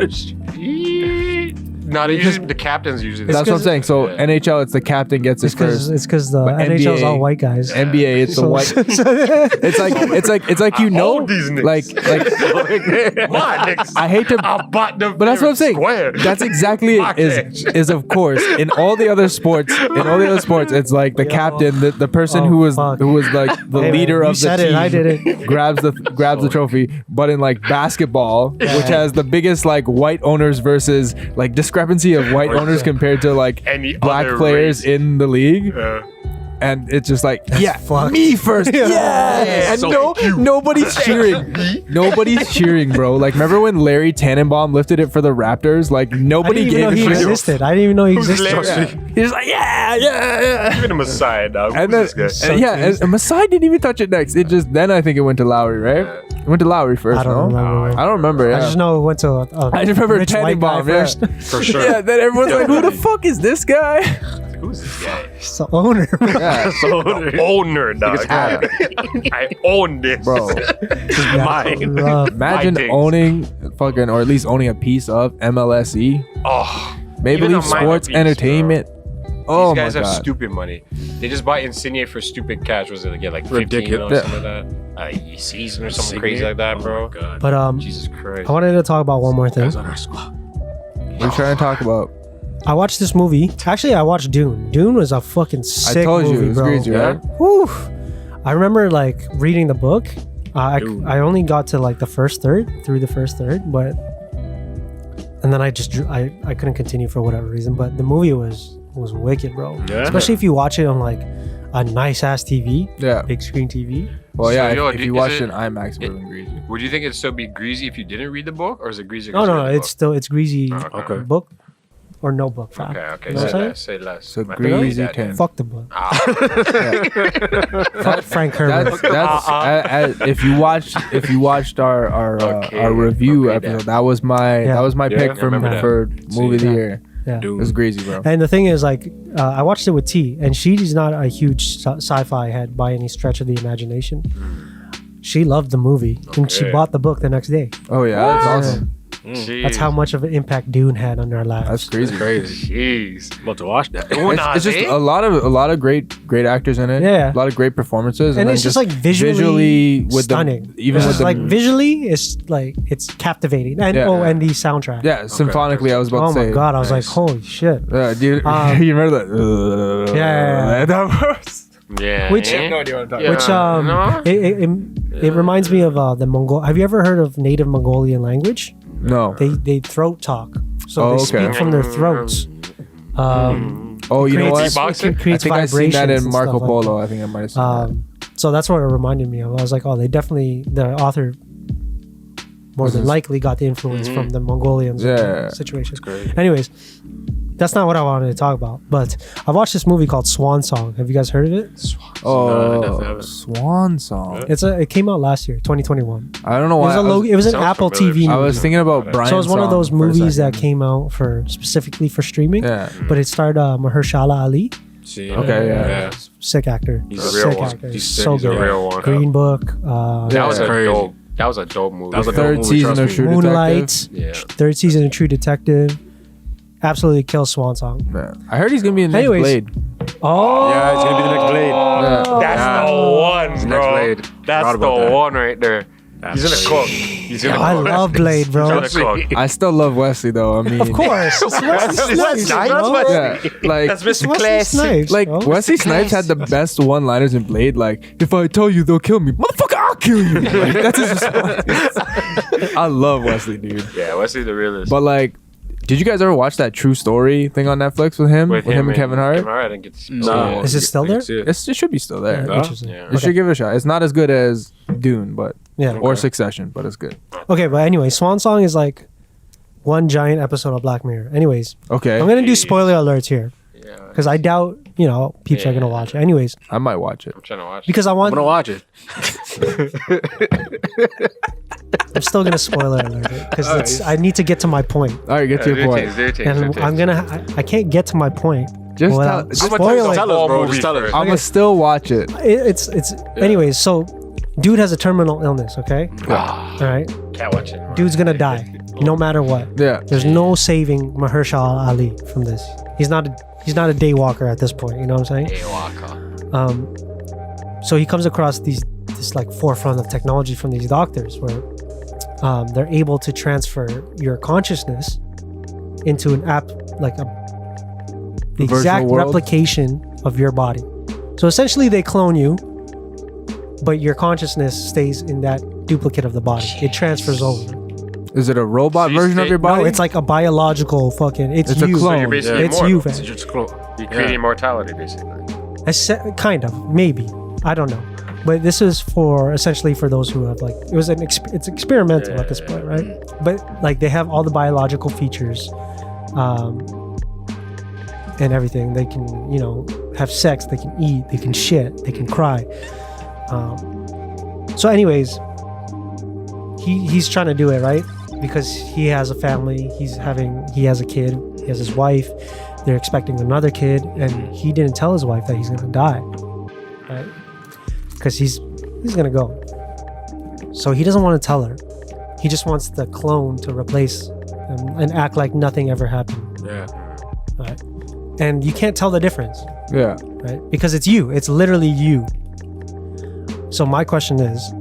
No, usually the captain's usually. That's what I'm saying. So NHL, it's the captain gets it first. It's because the But NHL's NBA all white guys. NBA, it's the white. It's like you know, these niggas. like My niggas. I hate to. I bought them. But that's what I'm saying. Square. That's exactly My it. Is of course in all the other sports. It's like the captain, the person who was like the Hey, leader man, of the you said team. it, I did it. grabs the trophy. But in like basketball, which has the biggest like white owners versus like discrepancy of white owners compared to like Any black other players race. in the league. And it's just like, fucked. me first. Yeah. And nobody's cheering. Nobody's cheering, bro. Like, remember when Larry Tannenbaum lifted it for the Raptors? Like, nobody I didn't even know gave he a shit. existed. I didn't even know he existed. Larry? He's like, yeah. Give him a side, dog. And Who's then, this guy? and Masai didn't even touch it next. It just, then I think it went to Lowry, right? It went to Lowry first, I don't remember. I don't remember, I just know it went to I just remember rich white guy Tannenbaum, yeah. first. For sure. Yeah, then everyone's like, who the fuck is this guy? Who's this guy? It's the owner. Yeah. The owner, dog. I own this. Bro. This is mine. Rough. Imagine things. owning fucking, or at least owning a piece of MLSE. Oh, Maple Even Leaf a minor Sports piece, Entertainment. Oh these my guys have god. stupid money. They just bought Insigne for stupid cash. Was it like, like 15 Ridiculous. or something like that? A season or something crazy like that, bro. God. But Jesus Christ. I wanted to talk about one more thing. Guys on our squad. We're trying to talk about. I watched this movie. Actually, I watched Dune. Dune was a fucking sick I told movie, you, it was bro. crazy, right? Whew. I remember like reading the book. Dune. I only got to like the first third, but and then I couldn't continue for whatever reason. But the movie was wicked, bro. Yeah. Especially if you watch it on like a nice ass TV, Yeah. big screen TV. Well, So, yeah, yo, if you is watched it- it in IMAX, it would have been crazy. Would you think it'd still be greasy if you didn't read the book, or is it greasy? No, because you no, read the it's still greasy Okay. book or no book. fam. Okay, You know what I'm say less. So I think greasy that, can- yeah. Fuck the book. Ah, Fuck Frank Herbert. That's if you watched our Okay, our review okay, episode, then. that was my Yeah, pick I for remember that. movie of the Yeah. year. Yeah. It was greasy, bro. And the thing is, like, I watched it with T, and she's not a huge sci-fi head by any stretch of the imagination. She loved the movie, and she Okay. bought the book the next day. Oh yeah, that's awesome. That's how much of an impact Dune had on our lives. That's crazy. Jeez. About to watch that. It's just a lot of great actors in it. Yeah. A lot of great performances, and then it's just like visually with stunning. even It's with just the like visually, it's like it's captivating. And Yeah. and the soundtrack. yeah, symphonically. I was about Oh to say. my god, I was like, Nice. holy shit. Dude, Um, you remember that? Yeah. that verse. Yeah. Which- yeah. No idea what I'm talking Yeah. Which no? it reminds me of the Mongol. Have you ever heard of native Mongolian language? No. They throat talk, so Oh, they okay. speak from their throats. Oh, you know what? Creates- Beatboxing? it creates I think I seen that vibrations in and Marco stuff like Polo. I think I might have seen that. So that's what it reminded me of. I was like, oh, they definitely the author more than likely got the influence from the Mongolians Yeah. situation. Anyways, that's not what I wanted to talk about. But I watched this movie called Swan Song. Have you guys heard of it? that. No, I definitely Oh, haven't. Swan Song. It came out last year, 2021. I don't know It was, why. it was an sounds Apple familiar. TV I movie. was thinking about Brian. So it was one of Song those for a movies that second. came out specifically for streaming. Yeah. But it starred Mahershala Ali, See, Okay, yeah. sick actor. He's a sick real one. actor. He's so He's a good. real one. Green Book. That was a Crazy. dope. That was a dope movie. That was a Third movie, season trust of me. True Moonlight. Detective. Yeah. Third season of True Detective. Absolutely kills Swan Song. Yeah. I heard he's gonna be in the next Anyways. Blade. Oh, Yeah, it's gonna be the next Blade. Yeah. That's Yeah. the one, It's bro. next Blade. That's Forgot about the that. one right there. He's gonna That's cook. crazy. He's gonna I cook. love Blade, bro. He's gonna cook. I still love Wesley though. I mean, Of course. It's Wesley Snipes, bro. Yeah, like That's It's Mr. Wesley Classic. Snipes, like bro. Wesley Snipes had the best one-liners in Blade. Like, if I tell you, they'll kill me, motherfucker, I'll kill you. Like, that's his response. I love Wesley, dude. Yeah, Wesley the realist. But like, did you guys ever watch that True Story thing on Netflix with him? And Kevin Hart? I didn't get to see No. it. Is it still there? It should be still there. Yeah, interesting. Yeah. You should give it a shot. It's not as good as Dune, but Yeah. or Succession, but it's good. Okay, but anyway, Swan Song is like one giant episode of Black Mirror. Anyways, Okay, I'm gonna do spoiler alerts here Yeah, because I doubt peeps are gonna watch it. Anyways, I might watch it. I'm trying to watch. because I I'm want, gonna watch it. I'm still gonna spoiler alert it because I need to get to my point, All right, get to your point. and I'm gonna I can't get to my point. Just without tell- just spoiling. Tell us, bro. Just tell us. I'm gonna still watch it. It's anyways. So, dude has a terminal illness. Okay, all right. Can't watch it. Dude's gonna die. no matter what. Yeah. There's no saving Mahershala Ali from this. He's not a day walker at this point. You know what I'm saying? Day walker. So he comes across this like forefront of technology from these doctors where they're able to transfer your consciousness into an app, like the exact replication of your body. So essentially they clone you, but your consciousness stays in that duplicate of the body. It transfers over. Is it a robot version of your body? No, it's like a biological fucking. It's you. a clone. So you're basically It's immortal. you, fam. So you're just clone. You create immortality, basically. Kind of, maybe. I don't know. But this is essentially for those who have like, it was it's experimental at this point, right? But like they have all the biological features, and everything. They can, have sex. They can eat. They can shit. They can cry. So, anyways, he's trying to do it, right? Because he has a family. He has a kid. He has his wife. They're expecting another kid, and he didn't tell his wife that he's gonna die, right? Because he's gonna go. So he doesn't want to tell her. He just wants the clone to replace him and act like nothing ever happened. Yeah. Right? And you can't tell the difference. Yeah. Right? Because it's you. It's literally you. So my question is,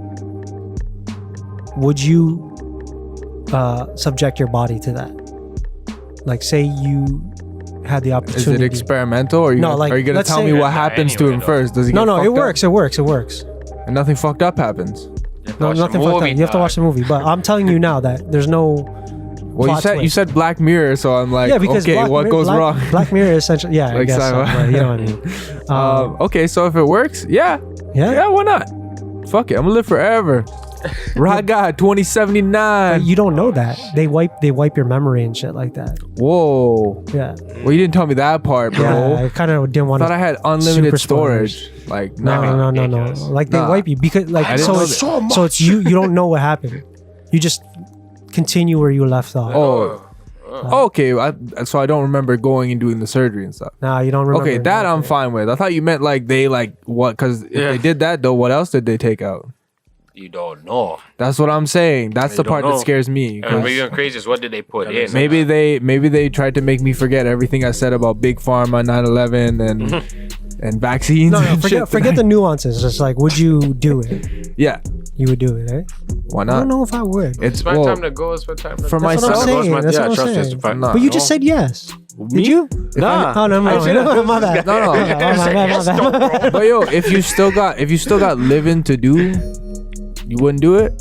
would you subject your body to that? Like, say you had the opportunity. Is it experimental, or are you gonna tell me what happens to him first? Does he? No, get it works. up? It works. And nothing fucked up happens. No, nothing fucked up. You have to watch the movie. But I'm telling you now that there's no. Well, you said Black Mirror, so I'm like, because okay, what goes wrong? Black Mirror essentially, I Like guess so, sci-fi. but you know what I mean. Okay, so if it works, yeah, why not? Fuck it, I'm gonna live forever. Raga 2079. But you don't know that they wipe your memory and shit like that. Whoa. Yeah. Well, you didn't tell me that part, bro. Yeah, I kind of didn't want I to. thought I had unlimited storage. Like, no. Like they wipe you because like so it's you. You don't know what happened. You just continue where you left off. Okay. So I don't remember going and doing the surgery and stuff. Nah, you don't remember. Okay, that I'm fine with. I thought you meant like they what? Because if they did that though, what else did they take out? You don't know. That's what I'm saying. That's the part that scares me. And what's even crazy is what did they put in? Maybe they tried to make me forget everything I said about Big Pharma, 9/11, and vaccines. No, forget the nuances. Just like, would you do it? Yeah, you would do it, eh? Why not? I don't know if I would. It's my time to go. It's my time to for That's myself. what I'm saying. That's what I'm saying. But you just said yes. Did you? Nah. Oh no, my bad. No. My bad. But yo, if you still got living to do, you wouldn't do it.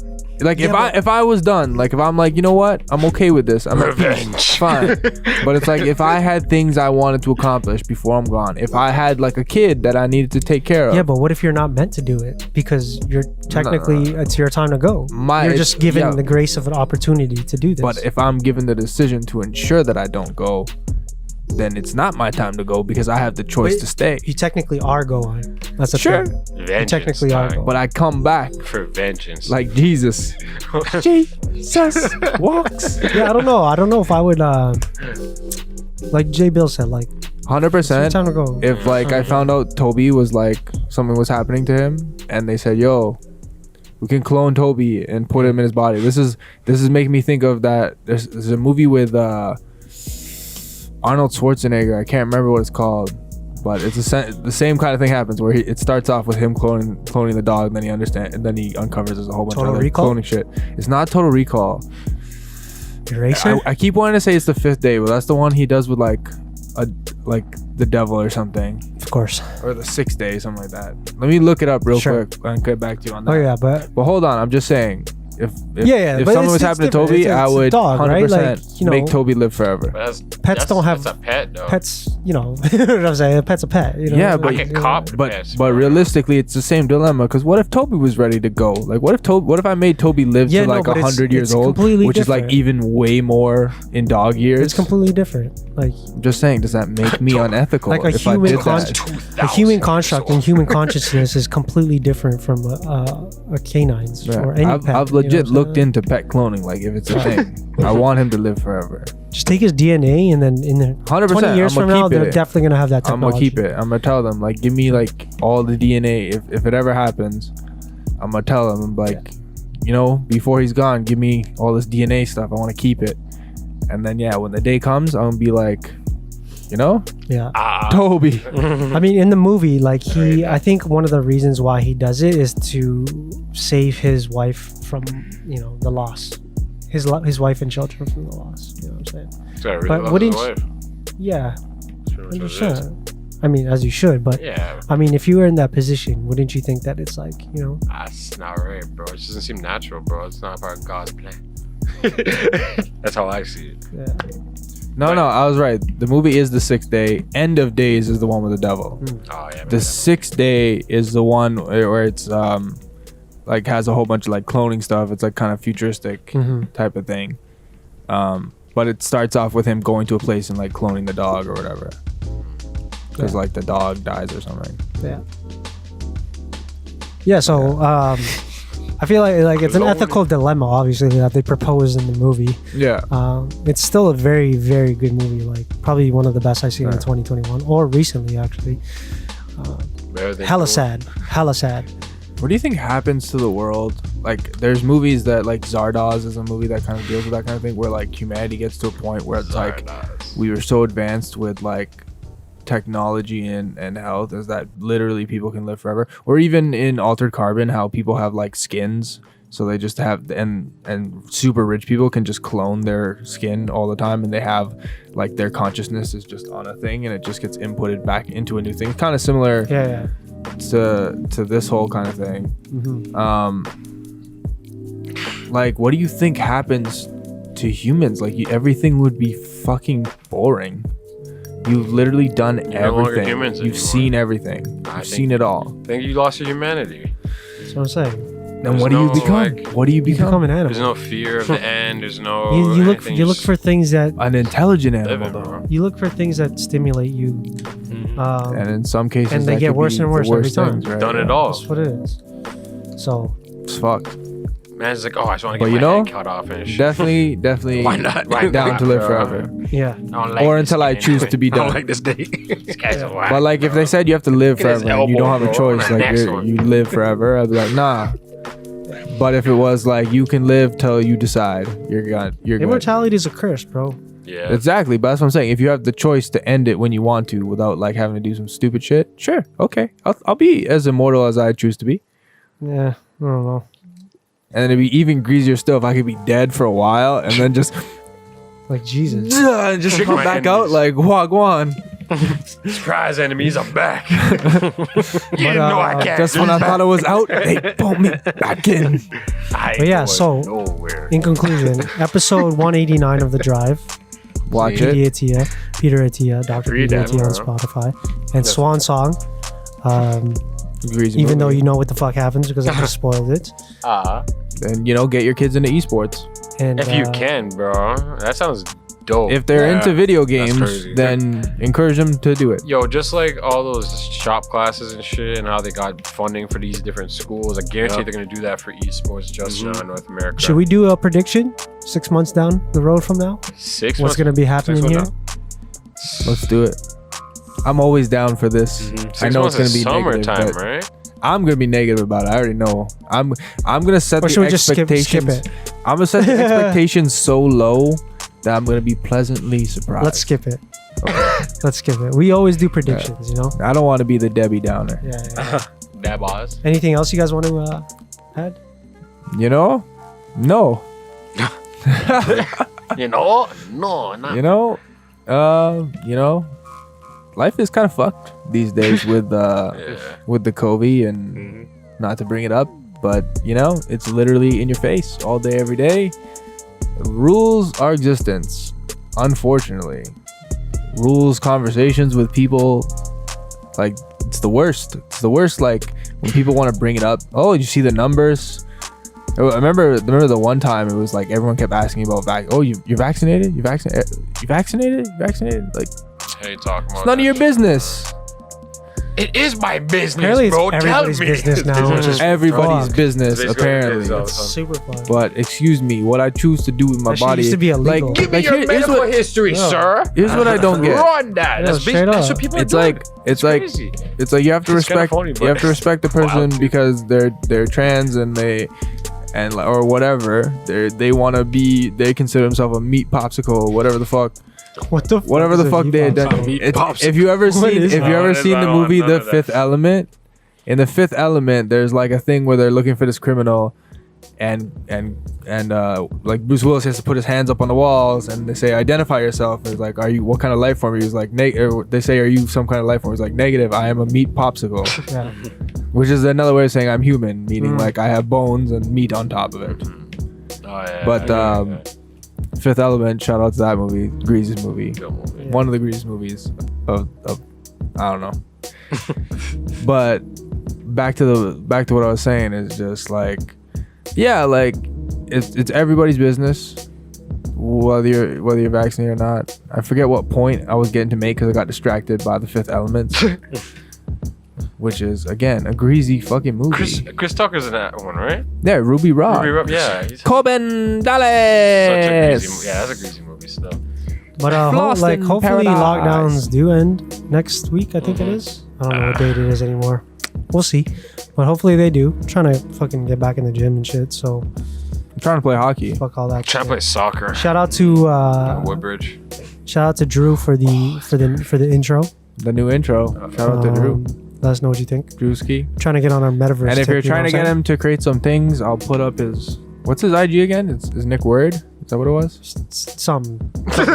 Like if I was done, like if I'm like, you know what, I'm okay with this. I'm Revenge. Fine. But it's like if I had things I wanted to accomplish before I'm gone. If I had like a kid that I needed to take care of. Yeah, but what if you're not meant to do it because you're technically it's your time to go. You're just given the grace of an opportunity to do this. But if I'm given the decision to ensure that I don't go, then it's not my time to go because I have the choice to stay. You technically are going. That's a sure. thing. Vengeance You technically are going. But I come back for vengeance. like Jesus. Jesus walks. Yeah, I don't know if I would like Jay Bill said, like 100%. time to go. If like I found out Toby was like something was happening to him and they said, yo, we can clone Toby and put him in his body. This is making me think of that. There's a movie with Arnold Schwarzenegger. I can't remember what it's called, but it's the same kind of thing happens where it starts off with him cloning the dog, and then he uncovers there's a whole bunch of other cloning shit. It's not Total Recall. Eraser? I keep wanting to say it's The Fifth Day, but that's the one he does with like the devil or something. Of course. Or The Sixth Day, something like that. Let me look it up real quick and get back to you on that. Oh yeah, but hold on, I'm just saying. If but something was happening to Toby, I would dog, 100% right? Like, make Toby live forever. Pets don't have. That's a pet, though. Pets, you know, you know what I'm saying? A pet's a pet. You know? Yeah, but I can cop pets. But realistically, it's the same dilemma. Because what if Toby was ready to go? Like, what if I made Toby live to like 100 years old, which is like even way more in dog years? It's completely different. Like, I'm just saying, does that make me unethical? Like a human construct and human consciousness is completely different from a canine's or any pet. I've legit looked into pet cloning. Like, if it's a thing, I want him to live forever. Just take his DNA and then in the 20 years from now, they're definitely gonna have that technology. I'm gonna keep it. I'm gonna tell them, like, give me like all the DNA. If it ever happens, I'm gonna tell them, like, before he's gone, give me all this DNA stuff. I want to keep it. And then when the day comes, I'm gonna be like, Toby. I mean, in the movie, like I think one of the reasons why he does it is to save his wife from, the loss. His wife and children from the loss. You know what I'm saying? So I really love his wife. Yeah. That's pretty much what it is. I mean, as you should, but Yeah. I mean, if you were in that position, wouldn't you think that it's like, That's not right, bro. It just doesn't seem natural, bro. It's not part of God's plan. That's how I see it. Yeah. No, I was right. The movie is the 6th day. End of days is the one with the devil. Oh yeah. The 6th day is the one where it's like has a whole bunch of like cloning stuff. It's like kind of futuristic type of thing. But it starts off with him going to a place and like cloning the dog or whatever. Because like the dog dies or something. Yeah. Yeah. So I feel like it's an ethical dilemma, obviously, that they propose in the movie. Yeah. It's still a very, very good movie. Like probably one of the best I've seen in 2021 or recently, actually. Hella sad. What do you think happens to the world? Like, there's movies that, like, Zardoz is a movie that kind of deals with that kind of thing, where, like, humanity gets to a point where it's like, we were so advanced with, like, technology and health is that literally people can live forever. Or even in Altered Carbon, how people have, like, skins. So they just have, and super rich people can just clone their skin all the time, and they have, like, their consciousness is just on a thing, and it just gets inputted back into a new thing. It's kind of similar. Yeah. To this whole kind of thing. Like, what do you think happens to humans? Like, everything would be fucking boring. You've literally done everything. You've seen everything. You've seen it all. I think you lost your humanity. That's what I'm saying. Then what do you become? What do you become? You become an animal. There's no fear of the end. There's no. You look for things that an intelligent animal, though. You look for things that stimulate you. And in some cases, and they get worse and worse every time. Things, right? Done it all. That's what it is. So it's fucked. Man's like, I just want to get my head cut off and shit. Definitely. Why not? Down to live forever. Yeah. Or until I choose to be done. I don't like this day. This guy's a whack, but like, if they said you have to live forever and you don't have a choice, like you live forever, I'd be like, nah. But if it was like you can live till you decide, you're good. Immortality is a curse, bro. Yeah. Exactly, but that's what I'm saying. If you have the choice to end it when you want to, without like having to do some stupid shit, sure, okay, I'll be as immortal as I choose to be. Yeah, I don't know. And then it'd be even greasier still if I could be dead for a while and then just like Jesus, just come back out like Wagwan. Surprise, enemies, I'm back. You didn't know I can't. Just when I thought I was out, they pulled me back in. But yeah, so in conclusion, episode 189 of The Drive. Watch Peter it. Peter Attia, Dr. Peter Attia on Spotify. And Swan Song. Even though you know what the fuck happens because I just spoiled it. And get your kids into esports. And if you can, bro. That sounds dope. If they're into video games, then encourage them to do it. Yo, just like all those shop classes and shit and how they got funding for these different schools, I guarantee they're going to do that for esports just now in North America. Should we do a prediction 6 months down the road from now? 6 months? What's going to be happening here? Let's do it. I'm always down for this. I know it's going to be summertime, negative, right? I'm going to be negative about it. I already know. I'm going to set the expectations. Skip it? I'm going to set the expectations so low that I'm going to be pleasantly surprised. Let's skip it. Okay. Let's skip it. We always do predictions, I don't want to be the Debbie Downer. Yeah. Dab Oz. Anything else you guys want to add? No. No, not. Life is kind of fucked these days with the COVID and not to bring it up, but it's literally in your face all day, every day. Rules are existence, unfortunately. Rules, conversations with people, like it's the worst. It's the worst. Like when people want to bring it up. Oh, did you see the numbers? I remember the one time it was like everyone kept asking about you're vaccinated? You vaccinated? Like, hey, talk about it's none of your business. It is my business, apparently bro. It's everybody's business now. It's everybody's business, apparently. It's super fun. But excuse me, what I choose to do with my body used to be illegal. Give me your medical history, sir. Here's what I don't get. Run that. That's what people are doing. It's like you have to respect. You have to respect the person because they're trans and and or whatever. They want to be. They consider themselves a meat popsicle, whatever the fuck. Whatever the fuck they had done. If you ever seen the movie The Fifth Element, in The Fifth Element, there's like a thing where they're looking for this criminal, and like Bruce Willis has to put his hands up on the walls, and they say identify yourself. And it's like, what kind of life form? He's like they say, are you some kind of life form? He's like, negative. I am a meat popsicle. Yeah. Which is another way of saying I'm human, meaning like I have bones and meat on top of it. Oh yeah. But Fifth Element, shout out to that movie, greasiest movie. One of the greasiest movies of I don't know. But back to what I was saying is just like, yeah, like it's everybody's business whether you're vaccinated or not. I forget what point I was getting to make because I got distracted by The Fifth Element. Which is, again, a greasy fucking movie. Chris Tucker's in that one, right? Yeah, Ruby Rod. Yeah. Coben Dallas. That's a greasy movie still. But hopefully Paradise. lockdowns do end next week. I think it is. I don't know what date it is anymore. We'll see. But hopefully they do. I'm trying to fucking get back in the gym and shit. So I'm trying to play hockey. fuck all that. I'm trying to play soccer. Shout out to Woodbridge. shout out to Drew for the intro. The new intro. Shout out to Drew. Let us know what you think. Drewski. Trying to get on our metaverse. And if you're trying to get him to create some things, I'll put up his... What's his IG again? Is Nick Word? Is that what it was? Something You're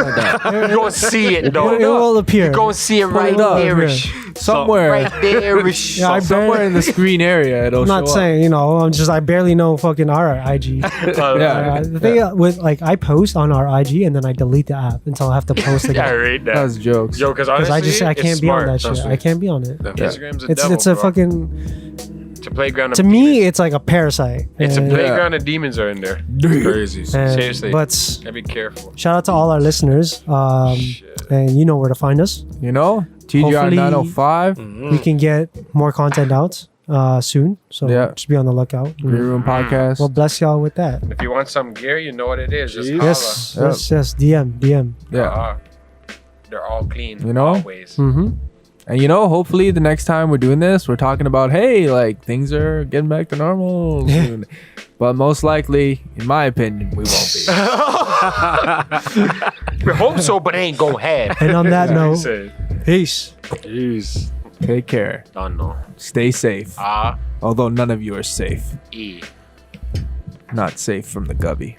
going to see it, though. it will appear. You're going to see it right up. there. Somewhere. Right there. Yeah, Somewhere in the screen area, it'll I'm show not saying, I barely know fucking our IG. Yeah. The thing with, like, I post on our IG and then I delete the app until I have to post again. Yeah, right. That was jokes. Yo, because I can't be on that shit. I can't be on it. Instagram's a It's devil, it's a bro. fucking... It's a playground of To demons. me, it's like a parasite. It's a And- playground of demons are in there. Crazy. and- Seriously. But Gotta be careful. shout out to all our listeners. Shit. And you know where to find us. You know? TGR Hopefully- 905. We can get more content out soon. So Yeah. just be on the lookout. Green Room Podcast. Well, bless y'all with that. If you want some gear, you know what it is. Just Yes, holla. yes. DM. Yeah. They're all clean. You know? Always. Mm-hmm. And hopefully the next time we're doing this, we're talking about, hey, like things are getting back to normal soon. But most likely, in my opinion, we won't be. We hope so, but ain't go ahead. And on that note, peace. Jeez. Take care. Don't know. Stay safe. Although none of you are safe. E. Not safe from the gubby.